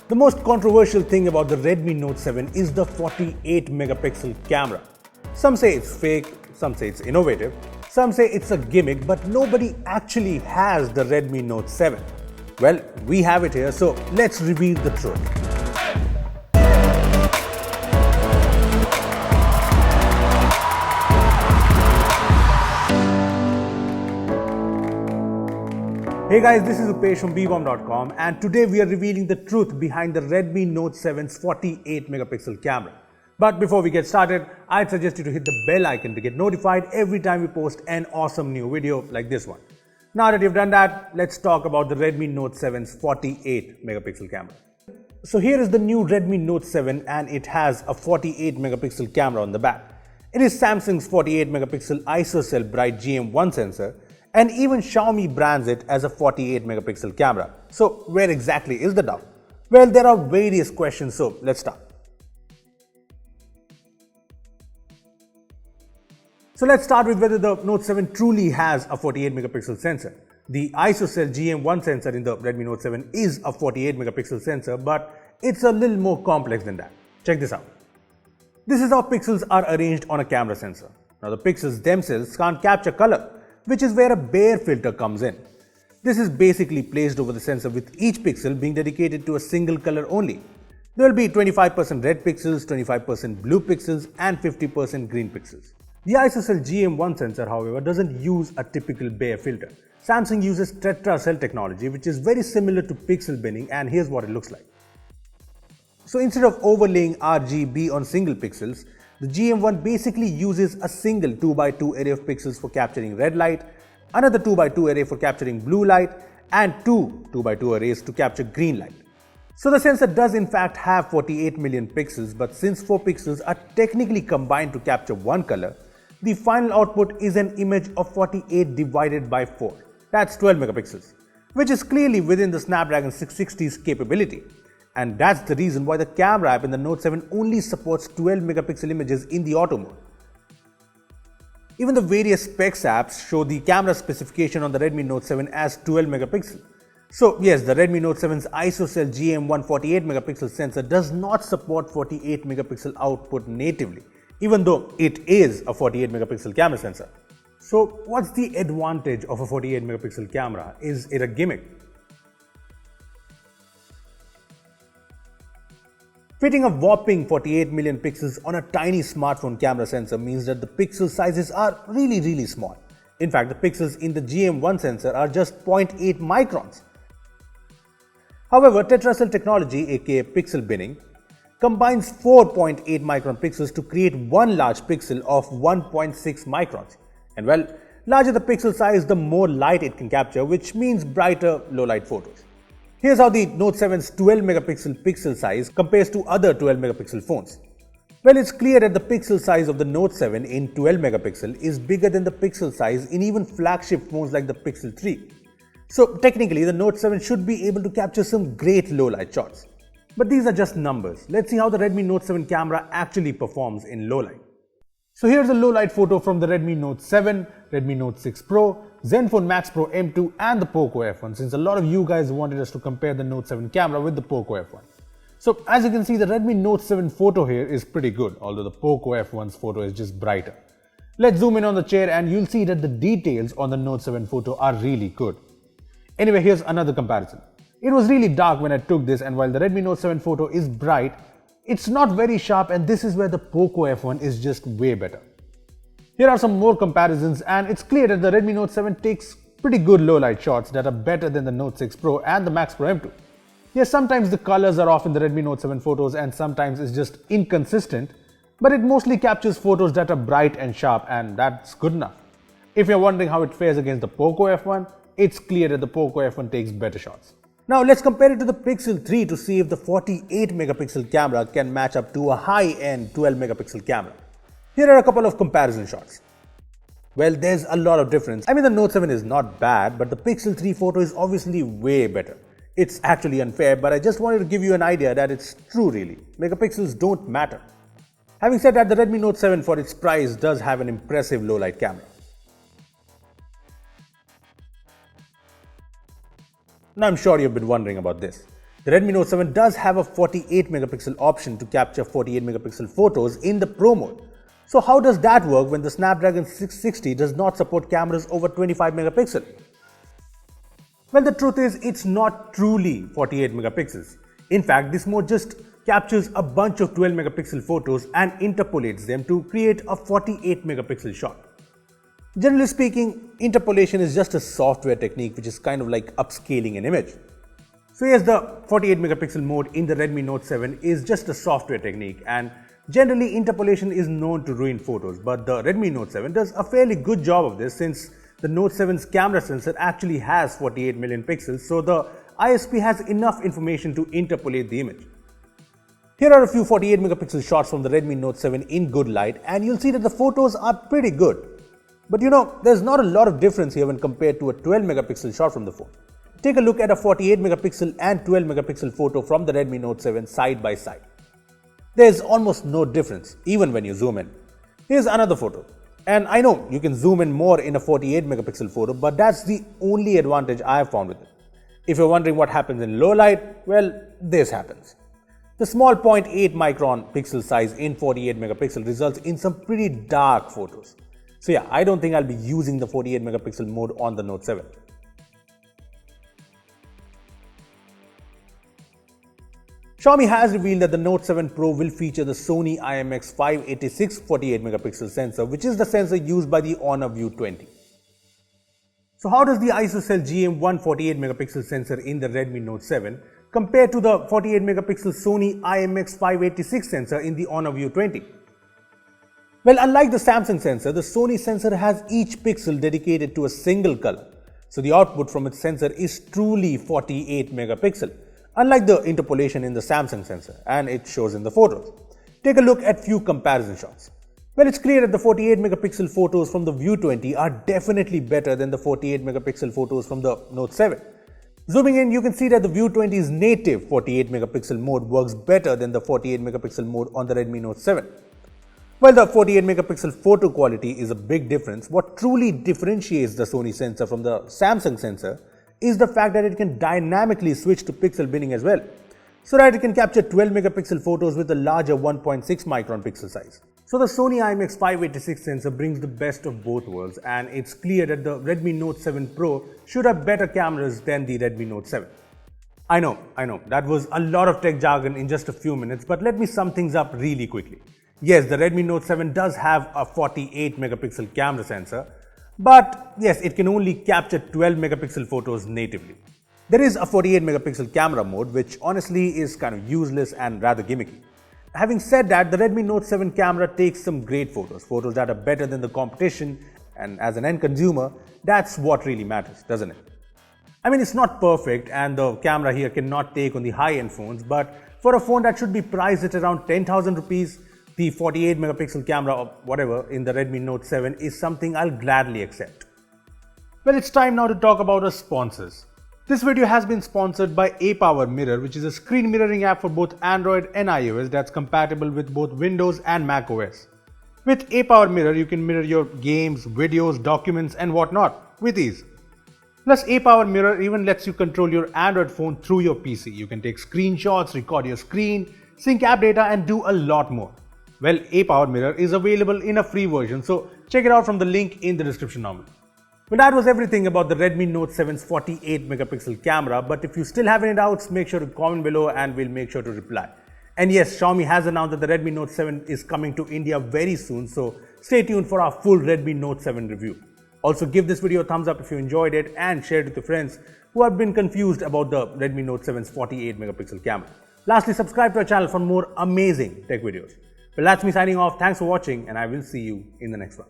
The most controversial thing about the Redmi Note 7 is the 48 megapixel camera. Some say it's fake, some say it's innovative, some say it's a gimmick, but nobody actually has the Redmi Note 7. Well, we have it here, so let's reveal the truth. Hey guys, this is Upesh from Beebom.com, and today we are revealing the truth behind the Redmi Note 7's 48 megapixel camera. But before we get started, I'd suggest you to hit the bell icon to get notified every time we post an awesome new video like this one. Now that you've done that, let's talk about the Redmi Note 7's 48 megapixel camera. So here is the new Redmi Note 7 and it has a 48 megapixel camera on the back. It is Samsung's 48 megapixel ISOCELL bright GM1 sensor, and even Xiaomi brands it as a 48 megapixel camera. So where exactly is the doubt? Well, there are various questions, so let's start. So let's start with whether the Note 7 truly has a 48 megapixel sensor. The ISOCELL GM1 sensor in the Redmi Note 7 is a 48 megapixel sensor, but it's a little more complex than that. Check this out. This is how pixels are arranged on a camera sensor. Now the pixels themselves can't capture color, which is where a bare filter comes in. This is basically placed over the sensor with each pixel being dedicated to a single color only. There will be 25% red pixels, 25% blue pixels and 50% green pixels. The ISOCELL GM1 sensor, however, doesn't use a typical bare filter. Samsung uses tetracell technology, which is very similar to pixel binning, and here's what it looks like. So instead of overlaying RGB on single pixels, the GM1 basically uses a single 2x2 array of pixels for capturing red light, another 2x2 array for capturing blue light, and two 2x2 arrays to capture green light. So the sensor does in fact have 48 million pixels, but since 4 pixels are technically combined to capture one color, the final output is an image of 48 divided by 4. That's 12 megapixels, which is clearly within the Snapdragon 660's capability. And that's the reason why the camera app in the Note 7 only supports 12 megapixel images in the auto mode. Even the various specs apps show the camera specification on the Redmi Note 7 as 12 megapixel. So yes, the Redmi Note 7's ISOCELL GM1 48 megapixel sensor does not support 48 megapixel output natively, even though it is a 48 megapixel camera sensor. So what's the advantage of a 48 megapixel camera? Is it a gimmick? Fitting a whopping 48 million pixels on a tiny smartphone camera sensor means that the pixel sizes are really small. In fact, the pixels in the GM1 sensor are just 0.8 microns. However, tetracell technology, aka pixel binning, combines 4.8 micron pixels to create one large pixel of 1.6 microns. And well, larger the pixel size, the more light it can capture, which means brighter low light photos. Here's how the Note 7's 12 megapixel pixel size compares to other 12 megapixel phones. Well, it's clear that the pixel size of the Note 7 in 12 megapixel is bigger than the pixel size in even flagship phones like the Pixel 3. So technically, the Note 7 should be able to capture some great low light shots. But these are just numbers. Let's see how the Redmi Note 7 camera actually performs in low light. So here's a low light photo from the Redmi Note 7, Redmi Note 6 Pro, Zenfone Max Pro M2 and the Poco F1, since a lot of you guys wanted us to compare the Note 7 camera with the Poco F1. So as you can see, the Redmi Note 7 photo here is pretty good, although the Poco F1's photo is just brighter. Let's zoom in on the chair and you'll see that the details on the Note 7 photo are really good. Anyway, here's another comparison. It was really dark when I took this, and while the Redmi Note 7 photo is bright, it's not very sharp, and this is where the Poco F1 is just way better. Here are some more comparisons, and it's clear that the Redmi Note 7 takes pretty good low light shots that are better than the Note 6 Pro and the Max Pro M2. Yes, sometimes the colors are off in the Redmi Note 7 photos and sometimes it's just inconsistent, but it mostly captures photos that are bright and sharp, and that's good enough. If you're wondering how it fares against the Poco F1, it's clear that the Poco F1 takes better shots. Now let's compare it to the Pixel 3 to see if the 48 megapixel camera can match up to a high-end 12 megapixel camera. Here are a couple of comparison shots. Well, there's a lot of difference. I mean, the Note 7 is not bad, but the Pixel 3 photo is obviously way better. It's actually unfair, but I just wanted to give you an idea that it's true really. Megapixels don't matter. Having said that, the Redmi Note 7 for its price does have an impressive low light camera. Now I'm sure you've been wondering about this. The Redmi Note 7 does have a 48 megapixel option to capture 48 megapixel photos in the Pro mode. So how does that work when the Snapdragon 660 does not support cameras over 25 megapixel? Well, the truth is it's not truly 48 megapixels. In fact, this mode just captures a bunch of 12 megapixel photos and interpolates them to create a 48 megapixel shot. Generally speaking, interpolation is just a software technique which is kind of like upscaling an image. So yes, the 48 megapixel mode in the Redmi Note 7 is just a software technique, and generally interpolation is known to ruin photos, but the Redmi Note 7 does a fairly good job of this since the Note 7's camera sensor actually has 48 million pixels, so the ISP has enough information to interpolate the image. Here are a few 48 megapixel shots from the Redmi Note 7 in good light, and you'll see that the photos are pretty good. But there's not a lot of difference here when compared to a 12 megapixel shot from the phone. Take a look at a 48 megapixel and 12 megapixel photo from the Redmi Note 7 side by side. There's almost no difference even when you zoom in. Here's another photo. And I know you can zoom in more in a 48 megapixel photo, but that's the only advantage I have found with it. If you're wondering what happens in low light, well, this happens. The small 0.8 micron pixel size in 48 megapixel results in some pretty dark photos. So yeah, I don't think I'll be using the 48 megapixel mode on the Note 7. Xiaomi has revealed that the Note 7 Pro will feature the Sony IMX586 48 megapixel sensor, which is the sensor used by the Honor View 20. So how does the ISOCELL GM1 48 megapixel sensor in the Redmi Note 7 compare to the 48 megapixel Sony IMX586 sensor in the Honor View 20? Well, unlike the Samsung sensor, the Sony sensor has each pixel dedicated to a single color. So the output from its sensor is truly 48 megapixel. Unlike the interpolation in the Samsung sensor, and it shows in the photos. Take a look at few comparison shots. Well, it's clear that the 48 megapixel photos from the View 20 are definitely better than the 48 megapixel photos from the Note 7. Zooming in, you can see that the View 20's native 48 megapixel mode works better than the 48 megapixel mode on the Redmi Note 7. While the 48 megapixel photo quality is a big difference, what truly differentiates the Sony sensor from the Samsung sensor is the fact that it can dynamically switch to pixel binning as well, so that it can capture 12 megapixel photos with a larger 1.6 micron pixel size. So the Sony IMX586 sensor brings the best of both worlds, and it's clear that the Redmi Note 7 Pro should have better cameras than the Redmi Note 7. I know, that was a lot of tech jargon in just a few minutes, but let me sum things up really quickly. Yes, the Redmi Note 7 does have a 48 megapixel camera sensor, but yes, it can only capture 12 megapixel photos natively. There is a 48 megapixel camera mode, which honestly is kind of useless and rather gimmicky. Having said that, the Redmi Note 7 camera takes some great photos that are better than the competition, and as an end consumer, that's what really matters, doesn't it? I mean, it's not perfect and the camera here cannot take on the high-end phones, but for a phone that should be priced at around 10,000 rupees, the 48 megapixel camera or whatever in the Redmi Note 7 is something I'll gladly accept. Well, it's time now to talk about our sponsors. This video has been sponsored by A-Power Mirror, which is a screen mirroring app for both Android and iOS that's compatible with both Windows and Mac OS. With A-Power Mirror, you can mirror your games, videos, documents and whatnot with ease. Plus, A-Power Mirror even lets you control your Android phone through your PC. You can take screenshots, record your screen, sync app data and do a lot more. Well, A-Power Mirror is available in a free version, so check it out from the link in the description normally. Well, that was everything about the Redmi Note 7's 48 megapixel camera, but if you still have any doubts, make sure to comment below and we'll make sure to reply. And yes, Xiaomi has announced that the Redmi Note 7 is coming to India very soon, so stay tuned for our full Redmi Note 7 review. Also, give this video a thumbs up if you enjoyed it and share it with your friends who have been confused about the Redmi Note 7's 48 megapixel camera. Lastly, subscribe to our channel for more amazing tech videos. Well, that's me signing off. Thanks for watching and I will see you in the next one.